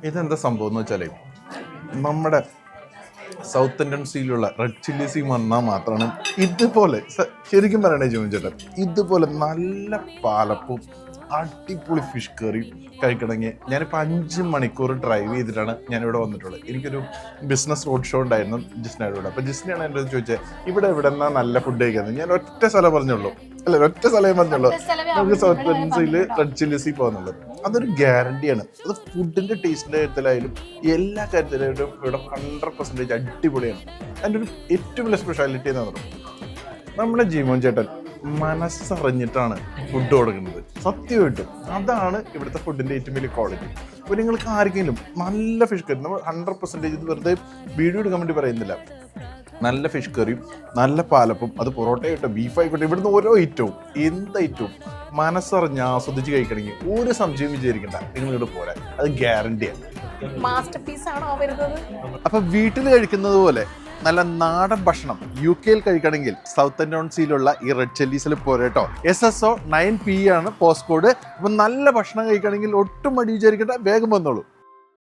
ഇതെന്താ സംഭവം എന്ന് വെച്ചാൽ നമ്മുടെ സൗത്ത് ഇന്ത്യൻ സ്റ്റൈലുള്ള റെഡ് ചില്ലി സീ വന്നാൽ മാത്രമാണ് ഇതുപോലെ ശരിക്കും പറയണേ ജോയിൻ ചേട്ടൻ ഇതുപോലെ നല്ല പാലപ്പും അടിപൊളി ഫിഷ് കറി കഴിക്കണമെങ്കിൽ ഞാനിപ്പോൾ 5 മണിക്കൂർ ഡ്രൈവ് ചെയ്തിട്ടാണ് ഞാനിവിടെ വന്നിട്ടുള്ളത്. എനിക്കൊരു ബിസിനസ് റോഡ് ഷോ ഉണ്ടായിരുന്നു ജിസ്നയുടെ കൂടെ. അപ്പോൾ ജിസ്നയാണ് എൻ്റെ ചോദിച്ചത് ഇവിടെ നിന്നാ നല്ല ഫുഡ് കഴിക്കുന്നത്. ഞാൻ ഒറ്റ സ്ഥലം പറഞ്ഞുള്ളൂ, ഒറ്റ സ്ഥലമേ പറഞ്ഞുള്ളൂ, നമുക്ക് സൗത്ത് ഇന്ത്യൻ സ്റ്റൈലിൽ റെഡ് ചില്ലി സീ പോകുന്നുള്ളത്. അതൊരു ഗ്യാരണ്ടിയാണ്. അത് ഫുഡിൻ്റെ ടേസ്റ്റിൻ്റെ കാര്യത്തിലായാലും എല്ലാ കാര്യത്തിലായാലും ഇവിടെ 100% അടിപൊളിയാണ്. അതിൻ്റെ ഒരു ഏറ്റവും വലിയ സ്പെഷ്യാലിറ്റി എന്ന് പറയുന്നത് നമ്മുടെ ജീവൻ ചേട്ടൻ മനസ്സറിഞ്ഞിട്ടാണ് ഫുഡ് കൊടുക്കുന്നത്. സത്യമായിട്ടും അതാണ് ഇവിടുത്തെ ഫുഡിൻ്റെ ഏറ്റവും വലിയ ക്വാളിറ്റി. അപ്പോൾ നിങ്ങൾക്ക് ആർക്കെങ്കിലും നല്ല ഫിഷ് കറി, നമ്മൾ 100% ഇത് വെറുതെ വീഡിയോ എടുക്കാൻ വേണ്ടി പറയുന്നില്ല, നല്ല ഫിഷ് കറിയും നല്ല പാലപ്പും, അത് പൊറോട്ട ആയിട്ടോ ബീഫ് ആയിക്കോട്ടെ, ഇവിടുന്ന് ഓരോ ഐറ്റവും എന്ത് ഐറ്റവും മനസ്സറിഞ്ഞ് ആസ്വദിച്ച് കഴിക്കണമെങ്കിൽ ഒരു സംശയം വിചാരിക്കണ്ട, നിങ്ങളിവിടെ പോരാ, അത് ഗ്യാരണ്ടിയാണ്. മാസ്റ്റർ പീസ് ആണോ വരുന്നത്? അപ്പൊ വീട്ടിൽ കഴിക്കുന്നത് പോലെ നല്ല നാടൻ ഭക്ഷണം UK കഴിക്കണമെങ്കിൽ സൗത്ത് ഇന്ത്യൻ സീലുള്ള ഈ റെഡ് ചില്ലീസിൽ പോരട്ടോ. SSO 9P ആണ് പോസ്റ്റ് കോഡ്. അപ്പൊ നല്ല ഭക്ഷണം കഴിക്കണമെങ്കിൽ ഒട്ടും മടി വിചാരിക്കേണ്ട, വേഗം വന്നോളൂ.